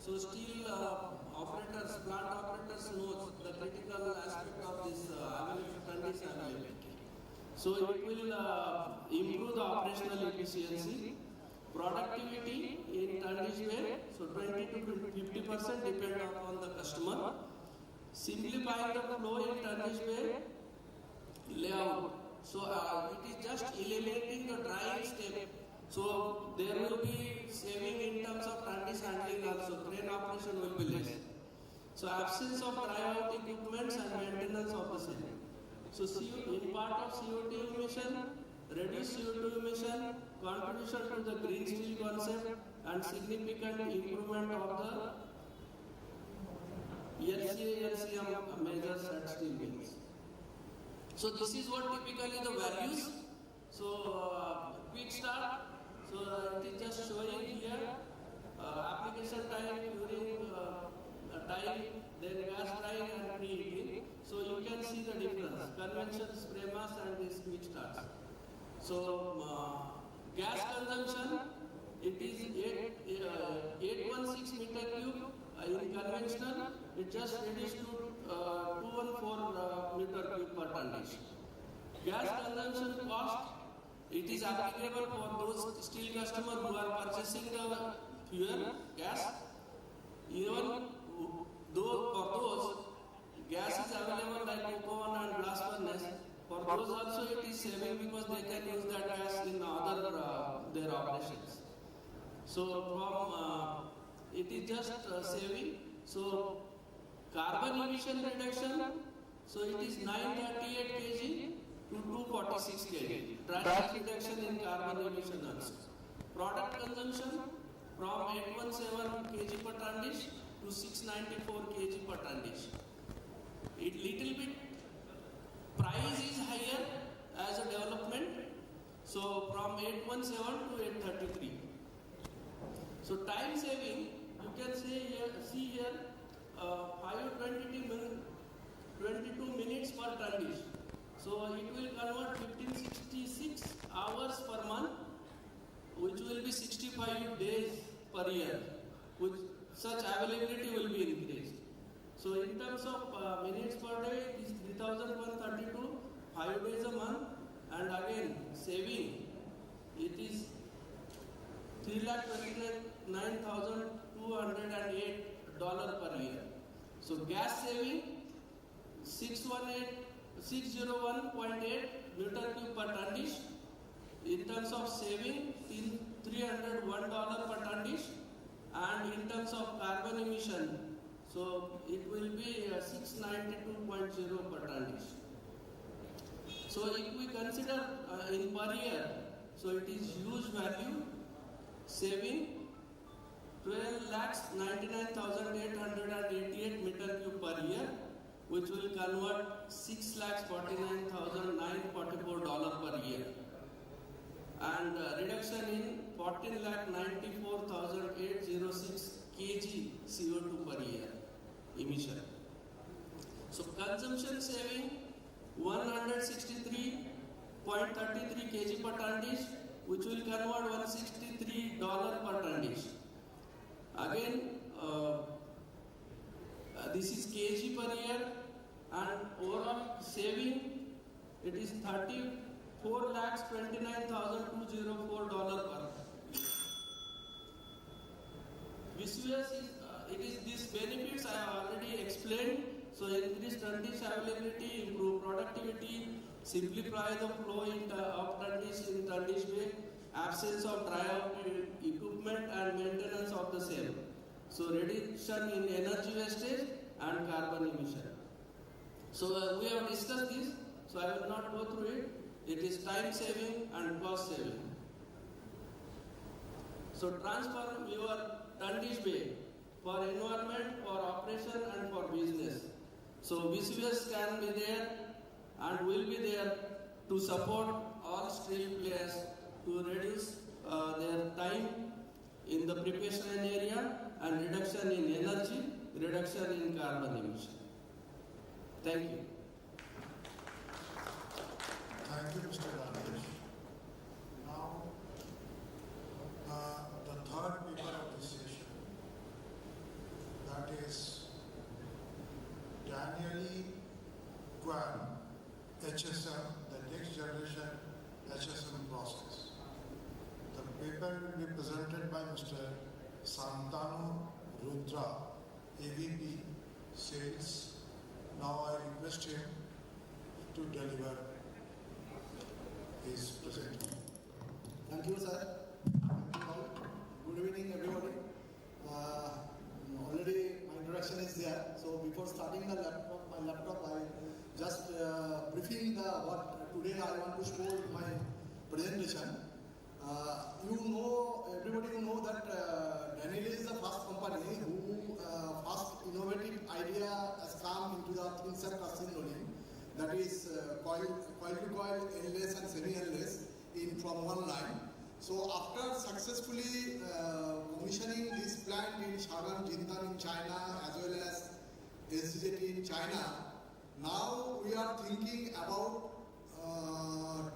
So steel operators, plant operators knows the critical aspect of this availability. So it will improve the operational efficiency, productivity in tonnage way, so 20 to 50% depend upon the customer. Simplifying the flow in tonnage way layout. So it is just eliminating the drying step. So there will be saving in terms of tonnage handling also, crane operation will be less. So absence of dry out equipments and maintenance of the same. So in part of CO2 emission, reduce CO2 emission, contribution to the green steel concept and significant improvement of the LCA-LCM measures at steel mills. So this is what typically the values. So quick start. So it is just showing here application time during time, then gas drying and preheating. So you can see the difference. Conventional spray mass and this quick starts. So gas consumption, it is 816 meter cube. In conventional, it just reduced to 214 meter cube per tonnage. Gas consumption cost, it is applicable for those steel customers who are purchasing the fuel, gas. Even though for those, gas is available like coke oven and blast furnace, for those also it is saving because they can use that gas in other their operations. So from it is just saving. So carbon emission reduction, so it is 938 kg to 246 kg. Drastic reduction in carbon emission also. Product consumption from 817 kg per tonnage to 694 kg per tonnage. It little bit price is higher as a development. So from 817 to 833. So time saving, you can see here 522 minutes per tonnage. So it will convert 1566 hours per month, which will be 65 days per year, which such availability will be increased. So in terms of minutes per day, it is 3132, 5 days a month, and again saving, it is 3,29,208 per year. So gas saving 601.8 meter cube per tonnage. In terms of saving, $301 per tonnage, and in terms of carbon emission, so it will be 692.0 per tonnage. So if we consider in per year, so it is huge value. Saving 12,99,888 meter cube per year, which will convert $6,49,944 per year, and reduction in 14,94,806 kg CO2 per year emission. So consumption saving 163.33 kg per tonnage, which will convert $163 per tonnage. Again, this is kg per year, and overall saving, it is $34,29,204 per year. ISIEES it is these benefits I have already explained. So increase tonnage availability, improve productivity, simplify the flow of tonnage in tonnage way, absence of dry out equipment and maintenance of the same. So reduction in energy wastage and carbon emission. So we have discussed this, so I will not go through it. It is time saving and cost saving. So transform your tonnage way for environment, for operation and for business. So ISIEES can be there and will be there to support all steel players to reduce their time in the preparation area and reduction in energy, reduction in carbon emission. Thank you. Thank you, Mr. Ramesh. Now, the third paper of this session QAM, HSM, the next generation HSM process. The paper will be presented by Mr. Santanu Rudra, AVP Sales. Now I request him to deliver his presentation. Thank you, sir. Thank you all. Good evening, everybody. Already my introduction is there. So before starting my laptop, I just briefing what today I want to show in my presentation. Everybody know that Daniel is the first company who first innovative idea has come into the thin set casting rolling, that is coil-to-coil, endless and semi-endless from one line. So after successfully commissioning this plant in Shagan, Jintan in China as well as SGT in China, now we are thinking about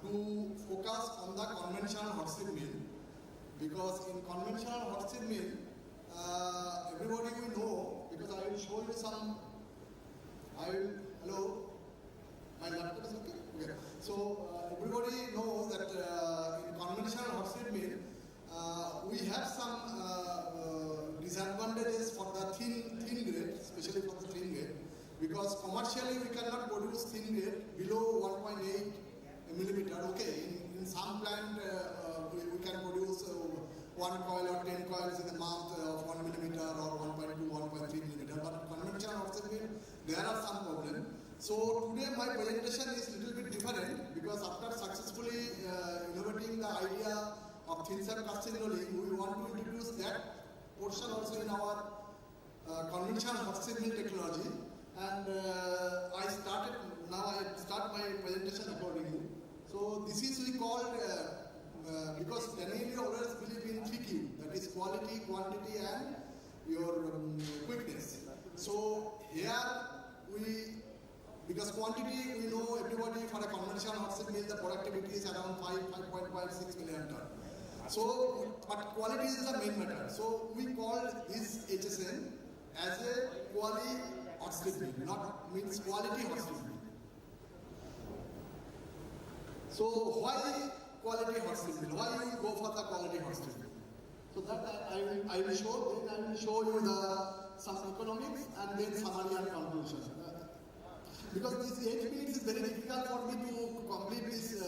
to focus on the conventional hot strip mill, because in conventional hot strip mill, everybody will know, because I will show you some. Hello. My laptop is okay? Okay. So everybody knows that in conventional hot strip mill, we have some disadvantages for the thin grade, especially for the thin grade, because commercially we cannot produce thin grade below 1.8 millimeter. Okay, in some plant we can produce 1 coil or 10 coils in a month of 1 millimeter or 1.2, 1.3 millimeter. But conventional hot strip mill, there are some problems. So today my presentation is a little bit different, because after successfully innovating the idea of thin set casting rolling, we want to introduce that portion also in our conventional hot strip mill technology. And I start my presentation accordingly. So this is we called, because Daniel always believe in 3Q, that is quality, quantity and your quickness. So here because quantity, we know everybody for a conventional hot strip mill, the productivity is around 5.6 million ton. So, but quality is the main matter. So we call this HSM as a quality hot strip mill, not means quality hot strip mill. So why quality hot strip mill? Why you go for the quality hot strip mill? So that I will show you some economics and then summary and conclusion. Because this 8 minutes is very difficult for me to complete this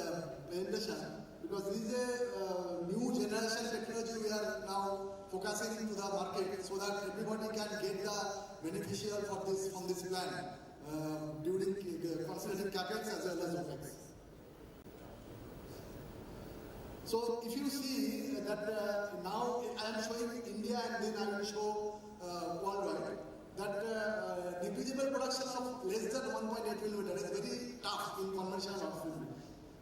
presentation, because this is a new generation technology we are now focusing into the market, so that everybody can get the beneficial from this plan during considering capex as well as opex. So if you see that now I am showing India and then I will show worldwide, that negligible production of less than 1.8 millimeter is very tough in conventional hot strip mill.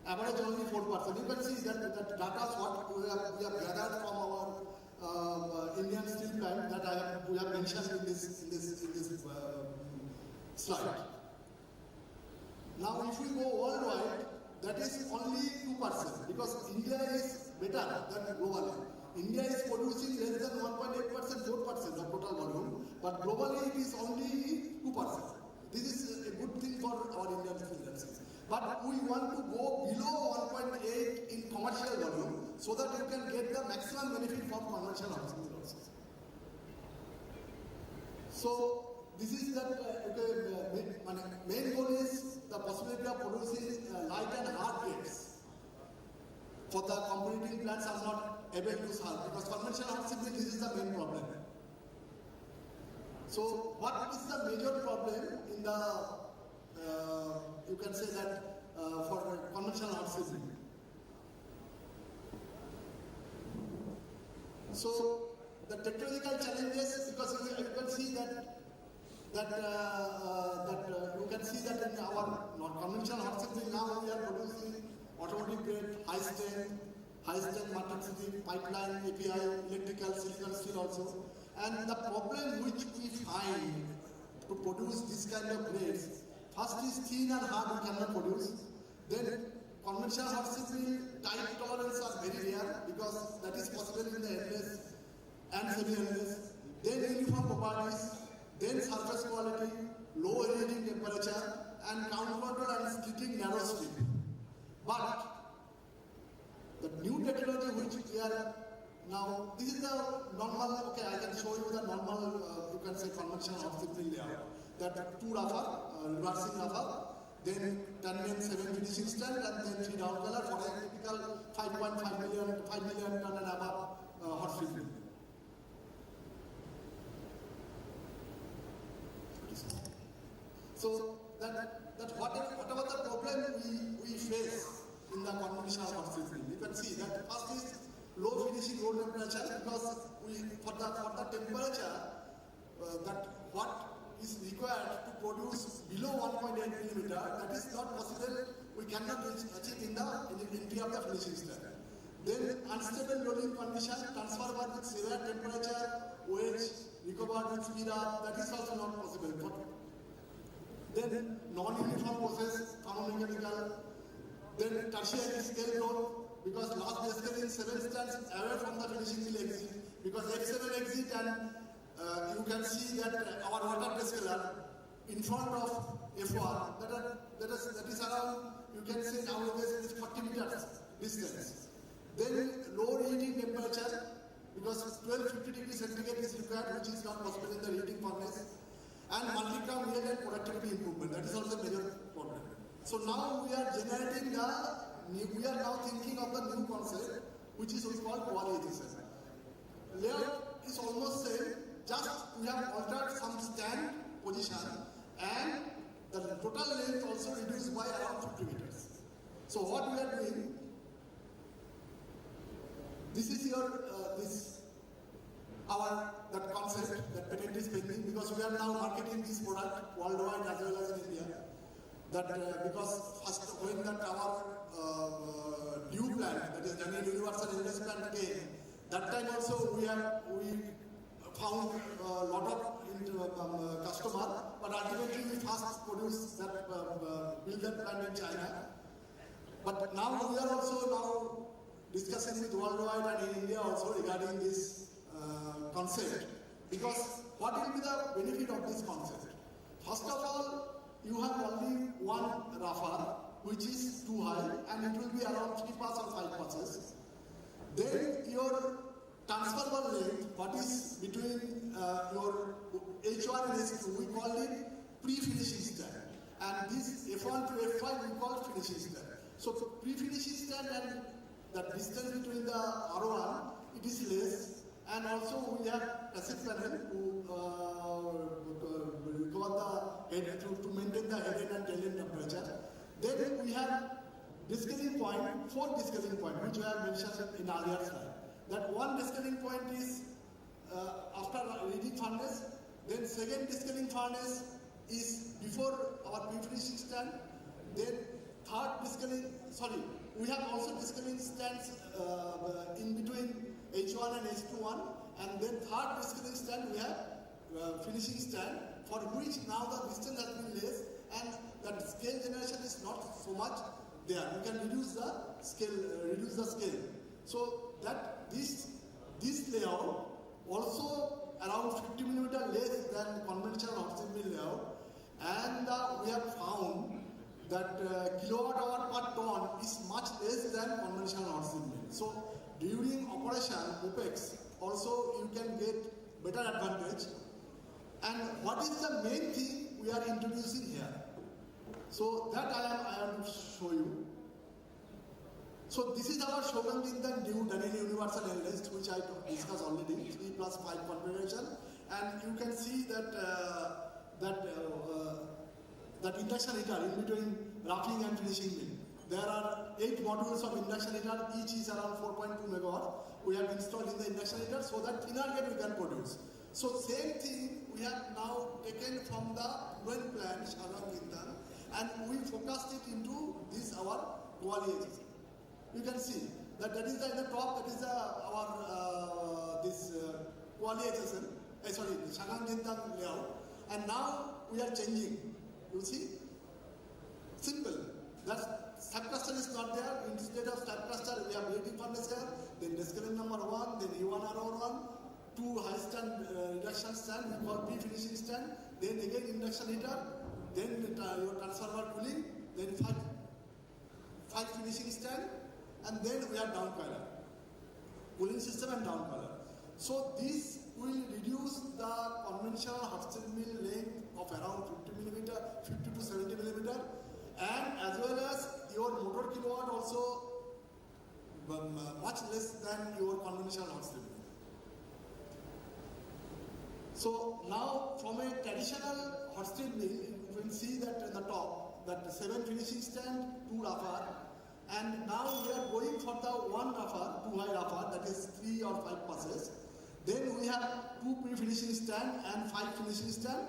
Average only 4%. You can see that data is what we have gathered from our Indian steel plant that we have mentioned in this slide. Now if we go worldwide, that is only 2%, because India is better than globally. India is producing less than 1.8%, 4% of total volume, but globally it is only 2%. This is a good thing for our Indian steel industry. But we want to go below 1.8 in commercial volume, so that you can get the maximum benefit from conventional hot strip mill also. So this is that main goal is the possibility of producing light and hard grades. For the competing plants are not able to solve, because conventional hot strip mill, this is the main problem. So what is the major problem in the you can say that for conventional hot strip mill? So the technological challenges, because you can see that you can see that in our conventional hot strip mill now we are producing automotive grade, high strength matrix pipeline, API, electrical, silicon steel also. And the problem which we find to produce this kind of grades, first is thin and hard we cannot produce. Then conventional hot strip mill tight tolerance are very rare, because that is possible in the endless and semi-endless. Then uniform properties, then surface quality, low radiating temperature, and count control and splitting narrow strip. But the new technology which we are now, this is the normal, okay, I can show you the normal, you can say conventional hot strip mill layout. That two rougher, reversing rougher, then 10 men 7 finishing stand, and then 3 down color for a typical 5.5 million, 5 million ton and above hot strip mill. So that whatever the problem we face in the conventional hot strip mill, you can see that first is low finishing low temperature, because for the temperature that what is required to produce below 1.8 millimeter, that is not possible. We cannot achieve in the entry of the finishing stand. Then unstable rolling condition, transfer bar with severe temperature, wedge, recovered with speed up, that is also not possible. Then non-uniform process, thermomechanical. Then tertiary scale growth, because last descale in 7 stands away from the finishing mill exit, because F7 exit and you can see that our water descaler in front of F1, that is around, you can say nowadays 40 meters distance. Then low reheating temperature, because 1250 degrees centigrade is required, which is not possible in the reheating furnace. And multi-cam yield and productivity improvement, that is also a major problem. So now we are generating we are now thinking of the new concept, which is called qualification. Layout is almost same, just we have altered some stand position, and the total length also reduced by around 50 meters. So what we are doing, this is that concept, that patent is pending, because we are now marketing this product worldwide as well as in India. Because first when that our new plant, that is Daniel Universal Investment came, that time also we found a lot of customer, but ultimately we first produced that, build that plant in China. But now we are also now discussing with worldwide and in India also regarding this concept. Because what will be the benefit of this concept? First of all, you have only one rougher, which is too high, and it will be around 3 passes or 5 passes. Then your transferable length, what is between your H1 and H2, we call it pre-finishing stand. And this F1 to F5 we call finishing stand. So pre-finishing stand and the distance between the R1, it is less. And also we have passive panel to recover the head, to maintain the head end and tail end temperature. Then we have descaling point, 4 descaling point, which I have mentioned in earlier slide. That one descaling point is after reading furnace, then second descaling furnace is before our pre-finishing stand, then third descaling, we have also descaling stands in between H1 and H21, and then third descaling stand we have finishing stand, for which now the distance has been less and the scale generation is not so much there. You can reduce the scale. So that this layout also around 50 mm less than conventional hot strip mill layout, and we have found that kilowatt hour per ton is much less than conventional hot strip mill. So during operation, OPEX, also you can get better advantage. And what is the main thing we are introducing here? So that I am to show you. So this is our Shogunjindan new Daniel Universal L-List, which I discussed already, 3+5 configuration. And you can see that that induction heater in between roughing and finishing mill. There are 8 modules of induction heater, each is around 4.2 megawatt. We have installed in the induction heater so that thinner gate we can produce. So same thing we have now taken from the main plant, Shogunjindan, and we focused it into this our quality. You can see that is in the top, that is our qualification, the Shogunjindan layout. And now we are changing. You see? Simple. That step cluster is not there. Instead of step cluster, we have reheating furnace here, then descaling number 1, then E1R1, 2 high stand reduction stand, we call pre-finishing stand, then again induction heater, then your transformer cooling, then five finishing stand, and then we have down coiler. Cooling system and down coiler. So this will reduce the conventional hot steel mill length of around 50 millimeter, 50 to 70 millimeter, and as well as your motor kilowatt also much less than your conventional hot steel mill. So now from a traditional hot steel mill, you can see that at the top, that 7 finishing stand, 2 rougher, and now we are going for the 1 rougher, 2 high rougher, that is 3 or 5 passes. Then we have 2 pre-finishing stand and 5 finishing stand,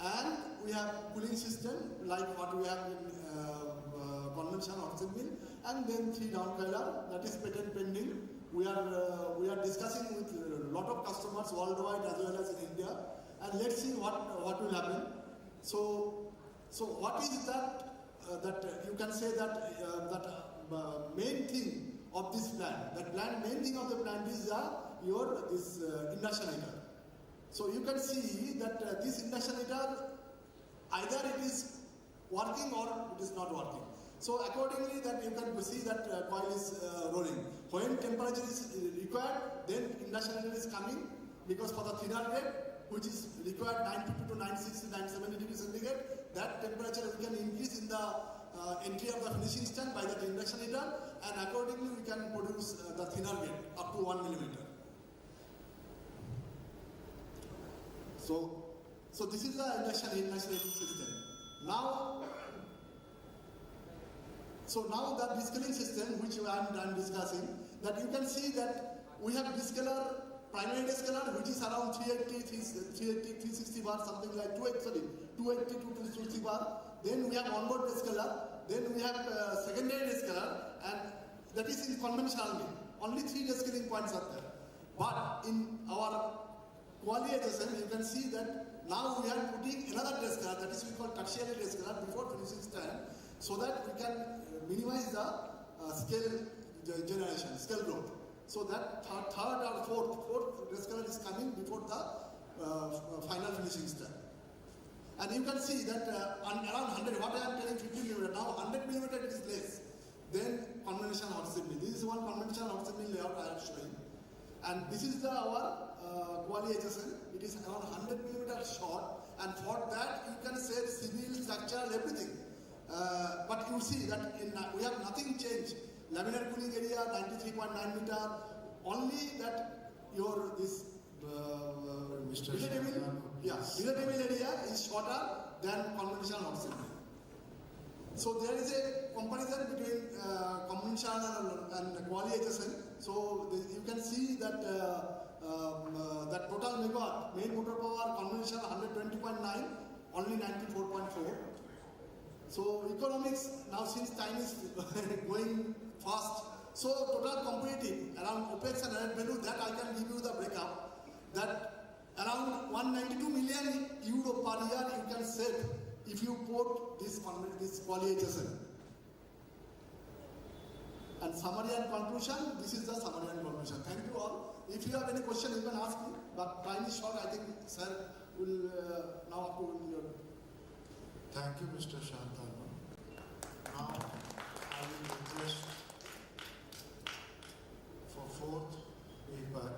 and we have cooling system like what we have in conventional hot steel mill, and then 3 down coiler, that is patent pending. We are discussing with a lot of customers worldwide as well as in India, and let's see what will happen. So what is that you can say that main thing of this plant? Main thing of the plant is this induction heater. So you can see that this induction heater, either it is working or it is not working. So accordingly that you can see that coil is rolling. When temperature is required, then induction heater is coming, because for the thinner grade, which is required 950 to 960, 970 degrees centigrade, that temperature we can increase in the entry of the finishing stand by that induction heater, and accordingly we can produce the thinner grade up to 1 millimeter. So this is the induction heating system. Now the descaling system, which I'm discussing, that you can see that we have descaler, primary descaler, which is around 360 bar, something like 280 to 260 bar. Then we have onboard descaler. Then we have secondary descaler, and that is in conventional mill. Only 3 descaling points are there. But in our quality HSM, you can see that now we are putting another descaler, that is we call tertiary descaler, before finishing stand, so that we can minimize the scale generation, scale growth. So that third or fourth descaler is coming before the final finishing stand. And you can see that around 100, what I am telling 50 millimeter, now 100 millimeter it is less than conventional hot steel mill. This is one conventional hot steel mill layout I am showing. And this is our quality HSL. It is around 100 millimeter short, and for that you can say civil, structural, everything. But you see that we have nothing changed. Laminar cooling area 93.9 meter. Only that this billet table area is shorter than conventional hot steel mill. So there is a comparison between conventional and quality HSL. So you can see that that total megawatt, main motor power, conventional 120.9, only 94.4. So economics, now since time is going fast, so total competitive around OPEX and added value, that I can give you the breakup, that around 192 million euro per year you can save if you put this quality HSL. And summary and conclusion, this is the summary and conclusion. Thank you all. If you have any question, you can ask me, but time is short. I think sir will now up to your. Thank you, Mr. Shantanu. Now I will request for fourth paper,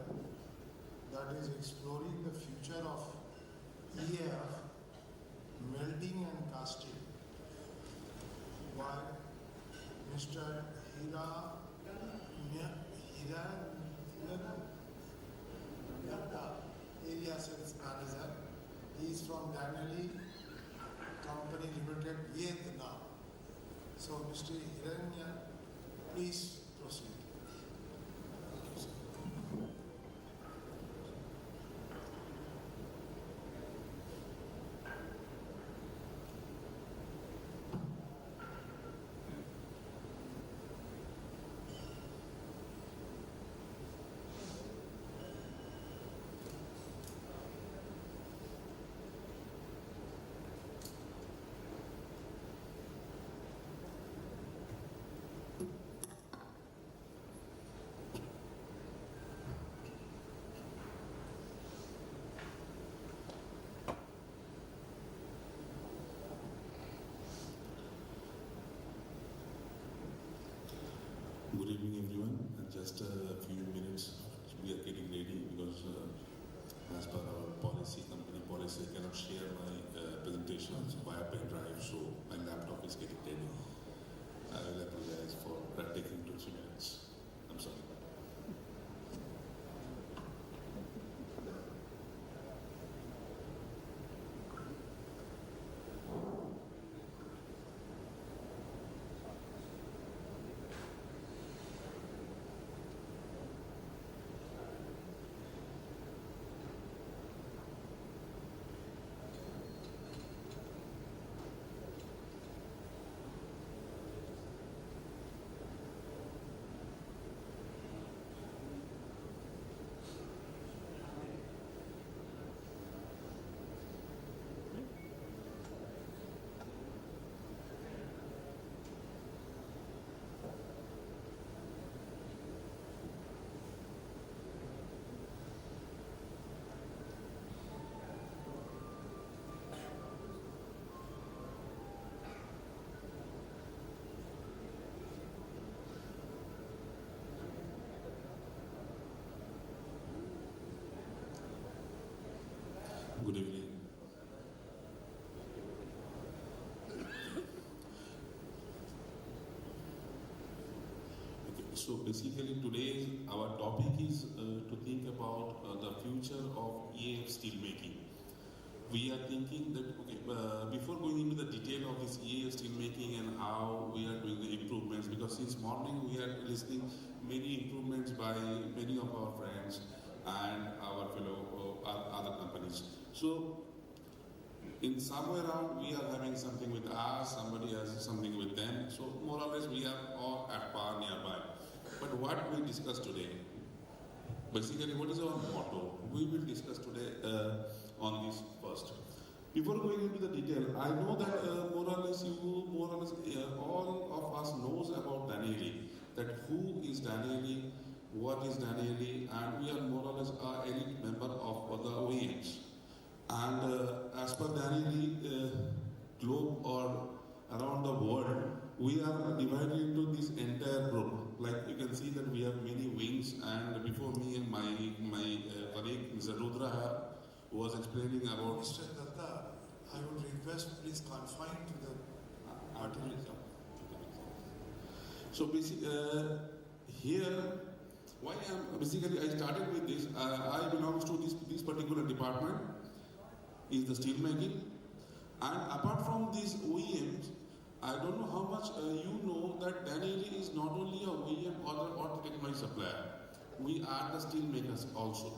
that is exploring the future of EAF, welding and casting, by Mr. Area Sales Manager. He is from Danieli Company Limited, Vietnam. So, Mr. Hiranya, please proceed. just a few minutes. We are getting ready because as per our policy, company policy, I cannot share my presentations via pen drive, so my laptop is getting ready. I will apologize for taking 2 minutes. I'm sorry. Good evening. Okay, so basically today our topic is to think about the future of EAF steelmaking. We are thinking that, okay, before going into the detail of this EAF steelmaking and how we are doing the improvements, because since morning we are listening many improvements by many of our friends and our fellow other companies. So in somewhere around we are having something with us, somebody has something with them. So more or less we are all at par nearby. But what we discuss today, basically what is our motto? We will discuss today on this first. Before going into the detail, I know that more or less all of us knows about Danieli, that who is Danieli, what is Danieli, and we are more or less an elite member of the OEMs. And as per Danieli globe or around the world, we are divided into this entire group. Like you can see that we have many wings, and before me and my colleague Mr. Rudra was explaining about. Mr. Datta, I would request please confine to the article. So basically, here, why I started with this. I belong to this particular department, is the steel making, and apart from these OEMs, I don't know how much you know that Danieli is not only a OEM or the technology supplier. We are the steel makers also.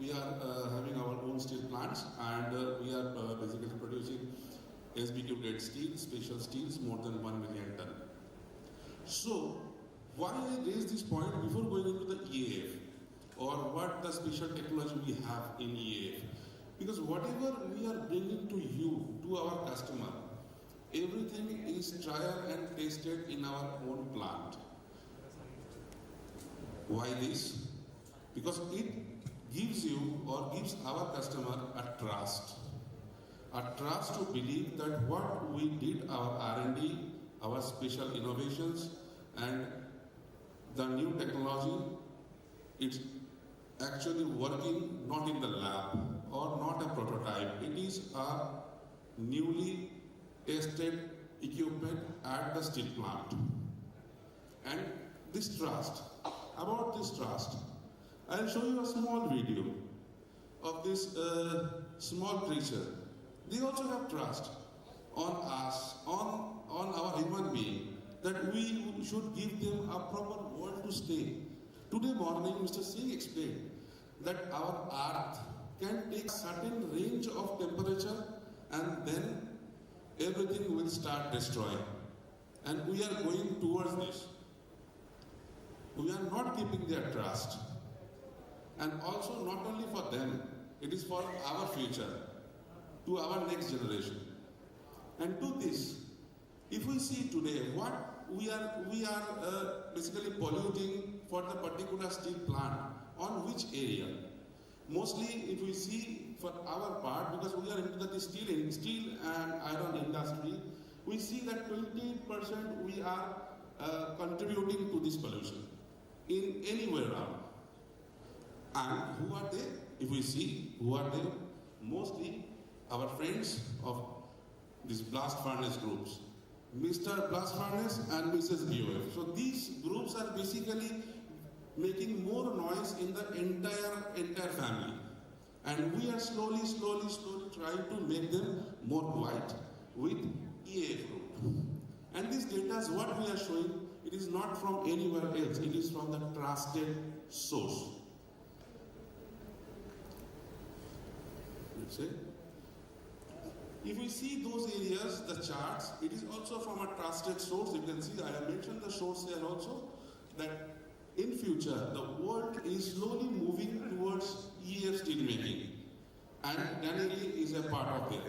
We are having our own steel plants, and we are basically producing SBQ grade steel, special steels, more than 1 million ton. So, why I raise this point before going into the EAF, or what the special technology we have in EAF? Because whatever we are bringing to you, to our customer, everything is trial and tested in our own plant. Why this? Because it gives you or gives our customer a trust to believe that what we did, our R&D, our special innovations, and the new technology, it's actually working not in the lab or not a prototype. It is a newly tested equipment at the steel plant. And this trust, about this trust, I'll show you a small video of this small creature. They also have trust on us, on our human being, that we should give them a proper world to stay. Today morning, Mr. Singh explained that our earth can take a certain range of temperature and then everything will start destroying. And we are going towards this. We are not keeping their trust. And also not only for them, it is for our future, to our next generation. And to this, if we see today what we are basically polluting for the particular steel plant, on which area? Mostly if we see for our part, because we are into the steel and iron industry, we see that 20% we are contributing to this pollution. in anywhere around. And who are they? If we see who are they, mostly our friends of these blast furnace groups, Mr. Blast Furnace and Mrs. BOF. So these groups are basically making more noise in the entire family. And we are slowly trying to make them more quiet with EAF group. And this data is what we are showing. It is not from anywhere else. It is from the trusted source. Let's say, if we see those areas, the charts, it is also from a trusted source. You can see, I have mentioned the source here also, that in future, the world is slowly moving towards EAF steel making. And Danelli is a part of it.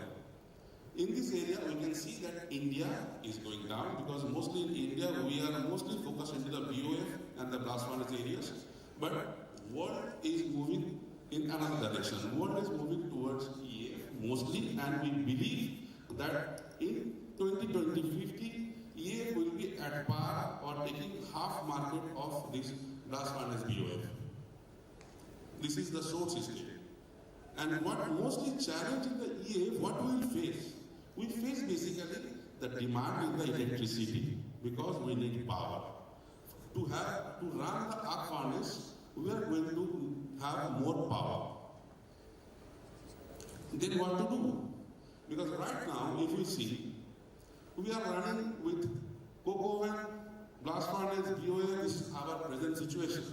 In this area, we can see that India is going down because mostly in India, we are mostly focused into the BOF and the blast furnace areas. But world is moving in another direction. World is moving towards EAF mostly, and we believe that in 2050, EAF will be at par or taking half market of this blast furnace BOF. This is the source history. And what mostly challenging the EAF, what we will face? We face basically the demand in the electricity because we need power. To run the arc furnace, we are going to have more power. Then what to do? Because right now, if we see, we are running with coke oven, blast furnace, BOF. This is our present situation.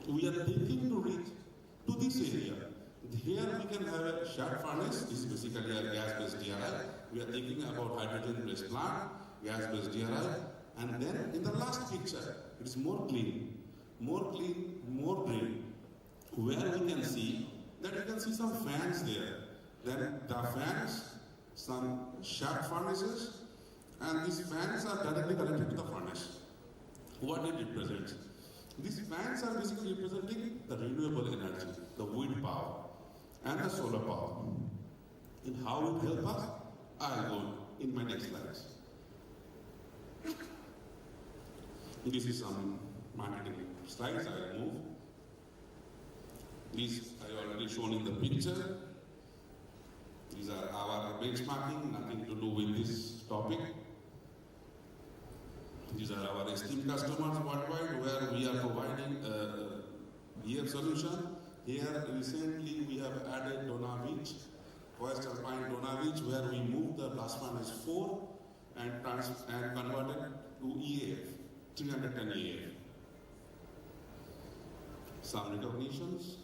We are thinking to reach to this area. Here we can have a shard furnace. This is basically a gas-based DRI. We are thinking about hydrogen-based plant, gas-based DRI. And then in the last picture, it is more clean, more green, where we can see that you can see some fans there. Then the fans, some shard furnaces, and these fans are directly connected to the furnace. What it represents? These fans are basically representing the renewable energy, the wind power, and the solar power. And how it helps us? I'll go in my next slides. This is some marketing slides I will move. These I already shown in the picture. These are our benchmarking, nothing to do with this topic. These are our esteemed customers worldwide where we are providing a EAF solution. Here recently we have added Dona Beach, West Alpine Dona Beach, where we moved the blast furnace 4 and converted to EAF, 310 EAF. Some recognitions.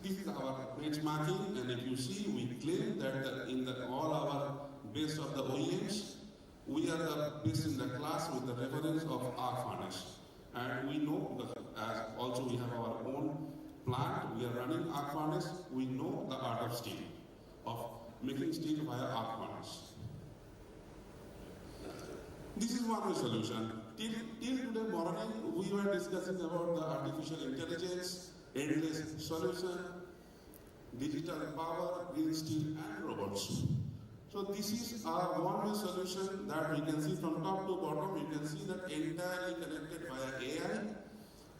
This is our benchmarking, and if you see, we claim that in all our base of the OEMs, we are the best in the class with the reference of arc furnace. And we know, as also we have our own plant, we are running arc furnace, we know the art of steel, of making steel via arc furnace. This is one solution. Till today morning, we were discussing about the artificial intelligence, endless solution, digital power, green steel, and robots. So this is our one-way solution that we can see from top to bottom. You can see that entirely connected via AI,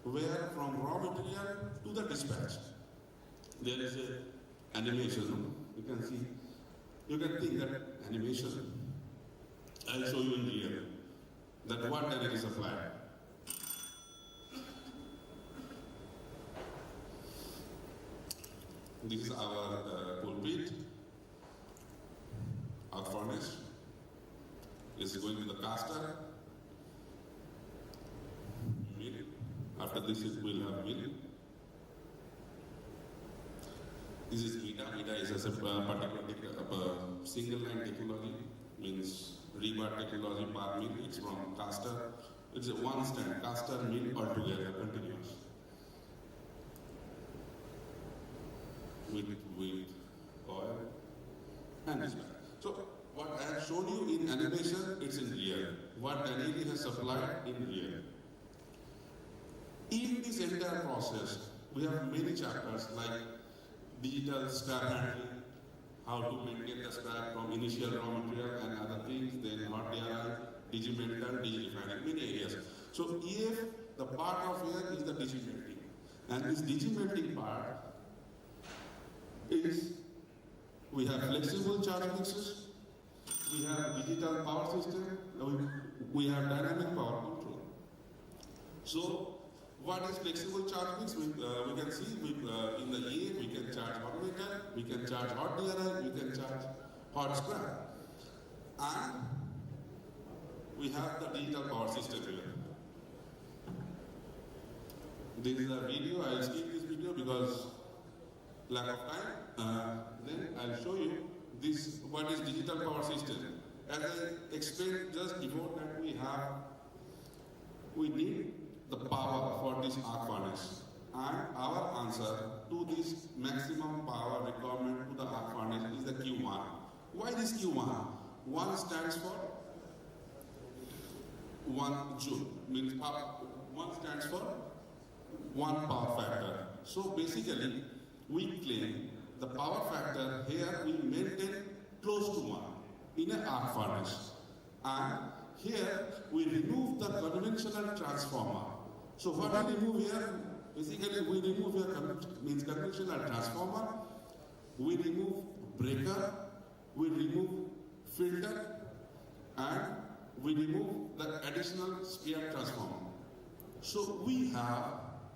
where from raw material to the dispatch. There is an animation. You can see. You can think that animation. I'll show you in here that what energy is applied. This is our pulpit. Our furnace is going to the caster. Mill. After this, it will have mill. This is MIDA. MIDA is a particular single line technology, means rebar technology per mill. It's from caster. It's a one stand, caster, mill altogether, continuous. With oil and this. So what I have shown you in animation, it's in real. What Danelli has supplied in real. In this entire process, we have many chapters like digital scrap handling, how to maintain the scrap from initial raw material and other things, then hot DRI, digimental, digirefining, many areas. So EF the part of here is the decision-making. And this decision-making part is, we have flexible charge mixers, we have digital power system, we have dynamic power control. So, what is flexible charge mix? We can see in the year we can charge hot metal, we can charge hot DRI, we can charge hot scrap. And we have the digital power system here. This is a video, I'll skip this video because lack of time. Then I'll show you this, what is digital power system. As I explained just before that we need the power for this arc furnace. And our answer to this maximum power requirement to the arc furnace is the Q1. Why this Q1? 1 stands for 1 joule, means 1 stands for 1 power factor. So basically, we claim the power factor here we maintain close to 1 in an arc furnace. And here we remove the conventional transformer. So what we remove here, basically we remove here conventional transformer, we remove breaker, we remove filter, and we remove the additional spare transformer. So we have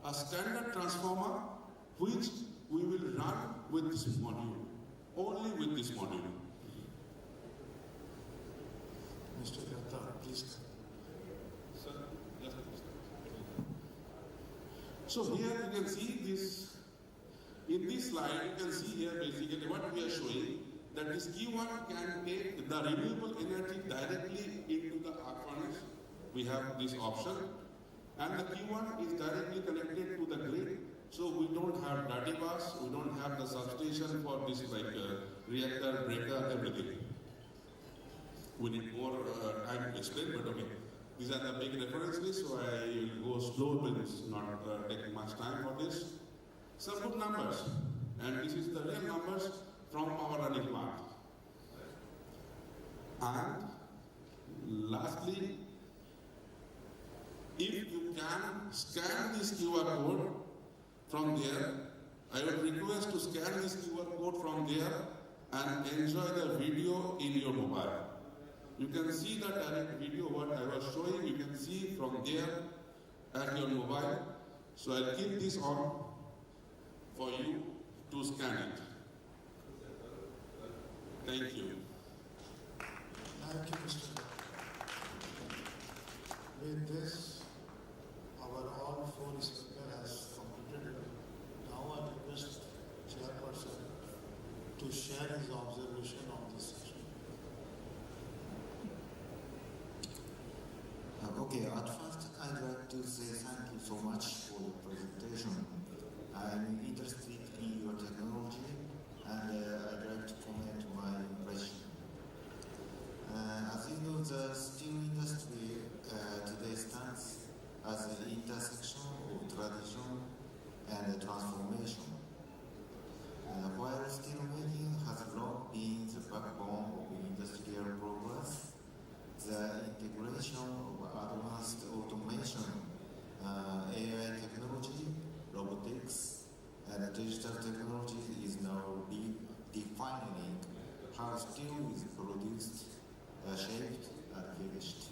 a standard transformer which we will run with this module, only with this module. Mr. Gata, please. Sir, just so here you can see this, in this slide you can see here basically what we are showing, that this Q1 can take the renewable energy directly into the arc furnace. We have this option. And the Q1 is directly connected to the grid. So we don't have dirty bus, we don't have the substation for this reactor, breaker, everything. We need more time to explain, but okay. These are the big references, so I will go slow, but it's not taking much time for this. Some good numbers, and this is the real numbers from our running plant. And lastly, if you can scan this QR code from there, I would request to scan this QR code from there and enjoy the video in your mobile. You can see the direct video what I was showing, you can see from there at your mobile. So I'll keep this on for you to scan it. Thank you. Thank you, Mr. With this, our all-four speaker has completed. Now I request Chairperson to share his observation on this session. Okay, at first I'd like to say thank you so much for the presentation. I'm interested in your technology and I'd like to comment my impression. As you know, the steel industry today stands as an intersection of tradition and transformation. While steelmaking has long been the backbone of industrial progress, the integration of advanced automation, AI technology, robotics, and digital technology is now defining how steel is produced, shaped, and finished.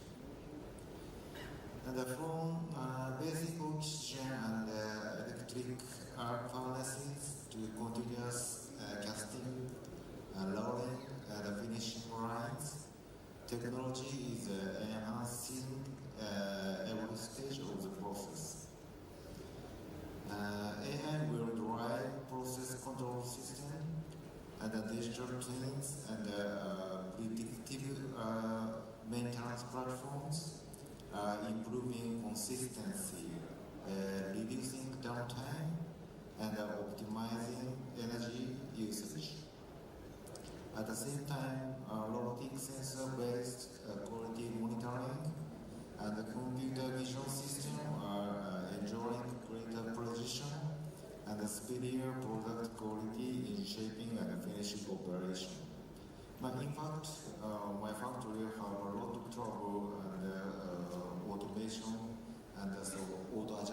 And from basic oxygen and electric arc furnaces to continuous casting, lowering, and finishing lines, technology is enhancing every stage of the process. AI will drive process control system and digital twins and predictive maintenance platforms, improving consistency, reducing downtime, and optimizing energy usage. At the same time, robotic sensor-based quality monitoring and the computer vision system are enjoying greater precision and superior product quality in shaping and finishing operation. But in fact, my factory have a lot of trouble and automation, and so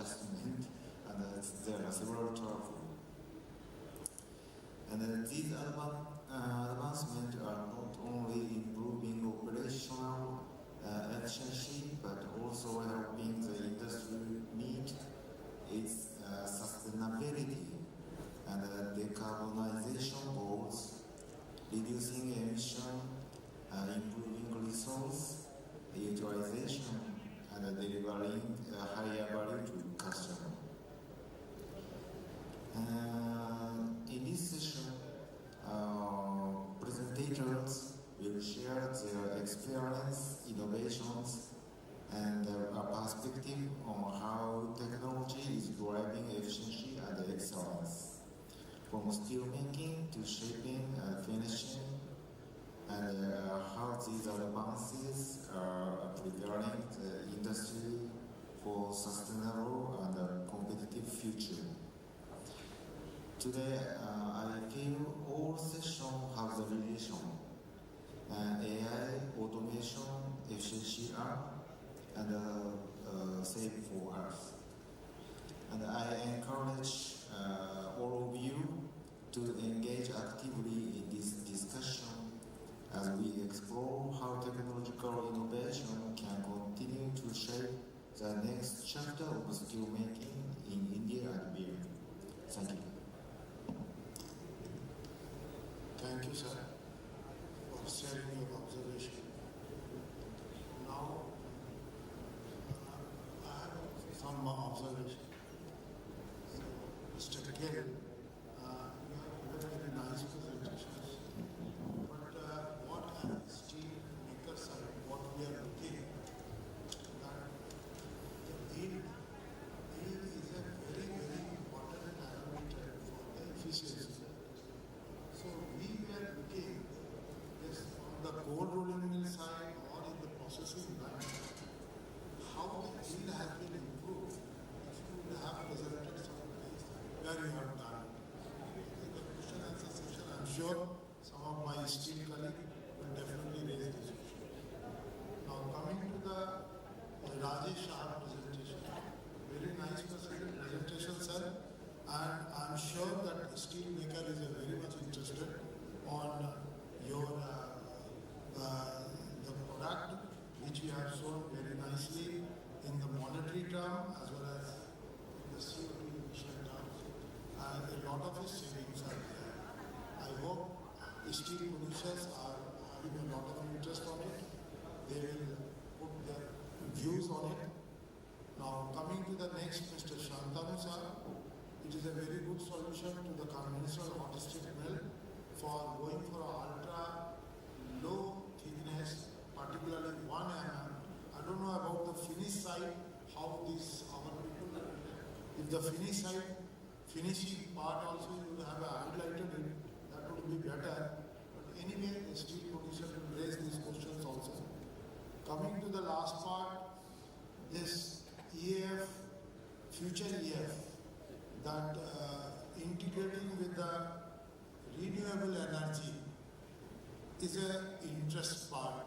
adjustment, and there are several troubles. And these advancements are not only improving operational efficiency, but also helping the industry meet its sustainability and decarbonization goals, reducing emission, improving resource utilization, and delivering higher value to customers. In this session, presentators will share their experience, innovations, and a perspective on how technology is driving efficiency and excellence, from steel making to shaping and finishing, and how these advances are preparing the industry for sustainable and competitive future. Today, I feel all sessions have the relation AI, automation, efficiency and save for Earth. And I encourage all of you to engage actively in this discussion as we explore how technological innovation can continue to shape the next chapter of steel making in India and beyond. Thank you. Thank you, sir, for sharing your observation. Now, I have some observation. Mr. Gill, you have very nice presentations. But what as steel makers are, what we are looking at, that the yield is a very, very important parameter for the efficiency. So we were looking, yes, on the cold rolling mill side or in the processing line, how the yield has been improved. If you would have presented some place where you have done. In the question and answer session, I'm sure some of my esteemed colleagues will definitely raise this issue. Now coming to the Rajesh Shah presentation, very nice presentation, sir. And I'm sure that the steel maker is very much interested on your the product which you have shown very nicely in the monetary term as well as in the CO2 emission terms. And a lot of his savings are there. I hope steel producers are having a lot of interest on it. They will put their views on it. Now coming to the next, Mr. Shantanu sir. It is a very good solution to the conventional hot strip mill for going for ultra low thickness, particularly 1 mm. I don't know about the finish side, how these our people are. If the finish side, finishing part also you will have highlighted it, that would be better. But anyway, the steel producer will raise these questions also. Coming to the last part, this EAF, future EAF, that integrating with the renewable energy is an interest part.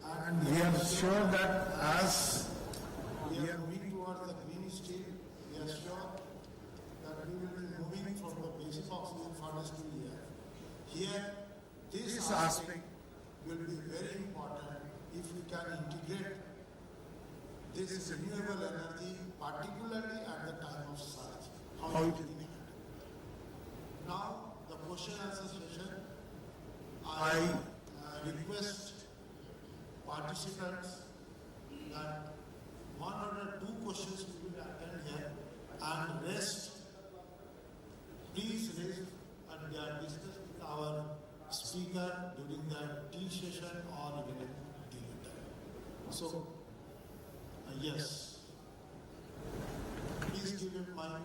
And we are sure that as we are moving towards the green steel, we are sure that we will be moving from the basic oxygen furnace to EAF. Here, this aspect will be very important if we can integrate this renewable energy, particularly at the time of surge. How it will be handled. Now, the question answer session, I request participants that 1 or 2 questions we will attend here and rest, please raise and discuss with our speaker during the tea session or even dinner time. So, yes, please give him mic.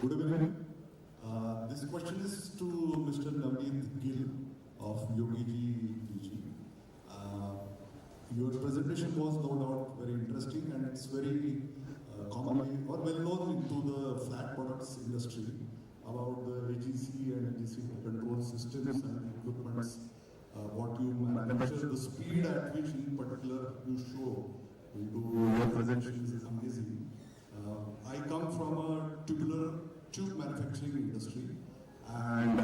Good evening. This question is to Mr. Navneet Gill of Yogiji DG. Your presentation was no doubt very interesting and it's very commonly or well known into the flat products industry about the AGC and DC control systems and equipments, what you manufacture, the speed at which in particular you show into your presentations is amazing. I come from a tubular tube manufacturing industry, and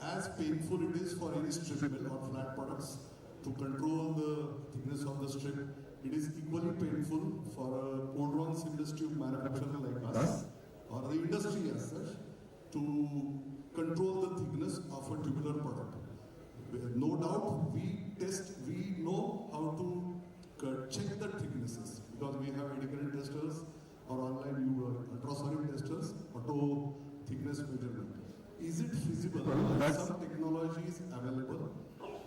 as painful it is for any strip mill or flat products to control the thickness of the strip, it is equally painful for a cold drawn seamless tube manufacturer like us, or the industry as such, to control the thickness of a tubular product. No doubt, we know how to check the thicknesses because we have indicator testers or online ultrasonic testers, auto thickness measurement. Is it feasible that some technology is available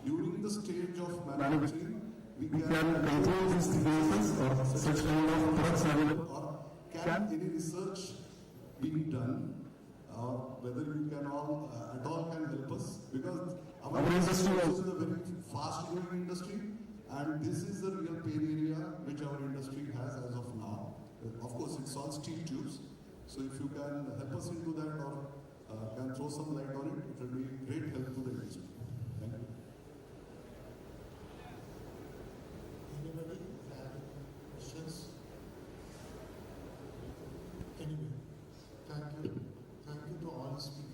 during the stage of manufacturing? We can control these thicknesses or such kind of products available, or can any research be done, or whether you can all at all can help us, because our industry also is a very fast growing industry, and this is the real pain area which our industry has as of now. Of course, it's all steel tubes, so if you can help us into that or can throw some light on it, it will be great help to the industry. Thank you. Anybody have questions? Anyway, thank you. Thank you to all speakers.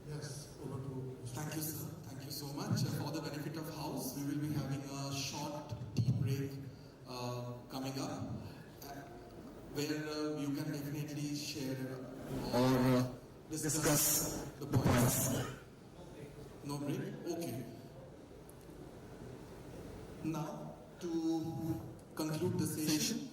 Yes, over to Thank you, sir. Thank you so much. For the benefit of House, we will be having a short tea break coming up, where you can definitely share or discuss the points. No break? Okay. Now, to conclude the session,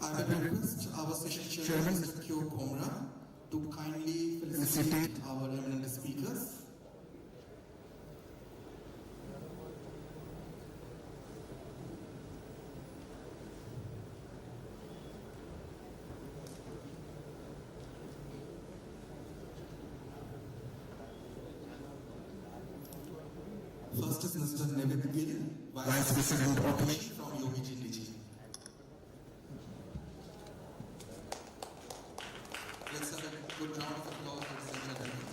I will request our session chairman, Mr. Kyo Komra, to kindly felicitate our eminent speakers. First is Mr. Navid Gill, Vice President Automation from UVG. Let's have a good round of applause, ladies and gentlemen.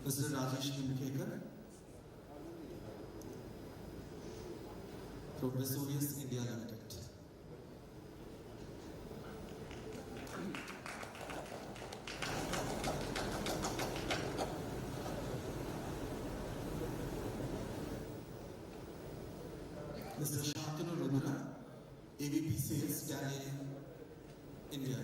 Mr. Rajesh Nimkekar from Vesuvius India Limited. Mr. Shantanu Rudra, AVP Sales, Daniel, India.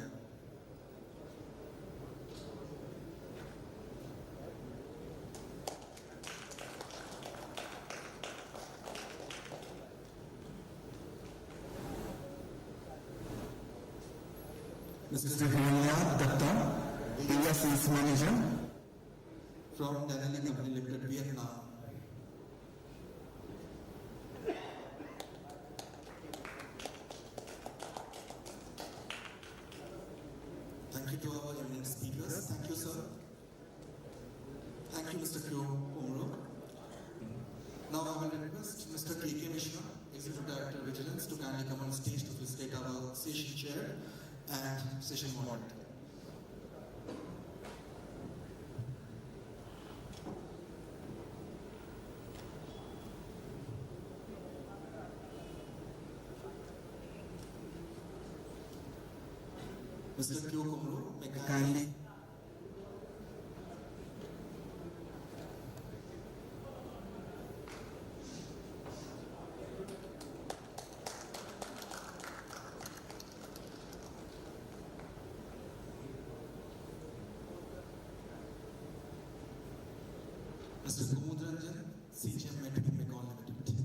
Mr. Hiranya Datta, Area Sales Manager from Daniel Company Limited, Vietnam. Thank you to our eminent speakers. Thank you, sir. Thank you, Mr. Kyo Komro. Now I will request Mr. K.K. Mishra, Executive Director Vigilance, to kindly come on stage to facilitate our session chair and session moderator. Mr. Kyo Komro, may kindly. Mr. Kumudranjan, CGM Metro Mecon Limited.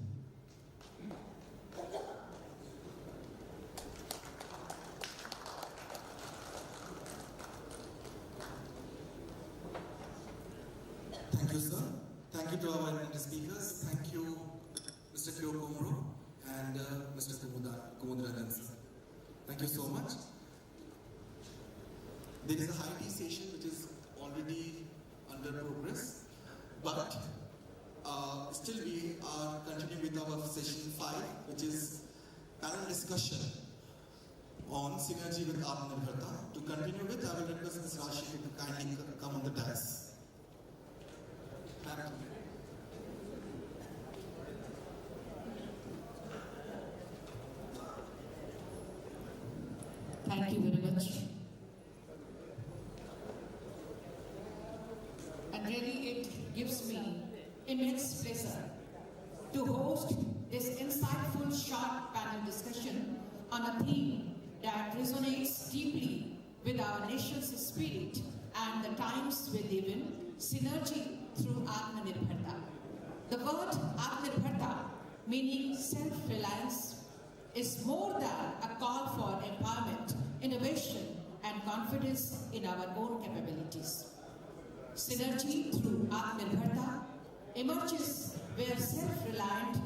Thank you, sir. Thank you to our eminent speakers. Thank you, Mr. Kyo Komro and Mr. Kumudranjan, sir. Thank you so much. There is a high tea session which is already under progress, but still we are continuing with our session 5, which is panel discussion on synergy with Atmanirbharta. To continue with, I will request Ms. Rashi to kindly come on the dais. Thank you very much. And really it gives me immense pleasure to host this insightful short panel discussion on a theme that resonates deeply with our nation's spirit and the times we live in, synergy through Atmanirbharta. The word Atmanirbharta, meaning self-reliance, is more than a call for empowerment, innovation, and confidence in our own capabilities. Synergy through Atmanirbharta emerges where self-reliant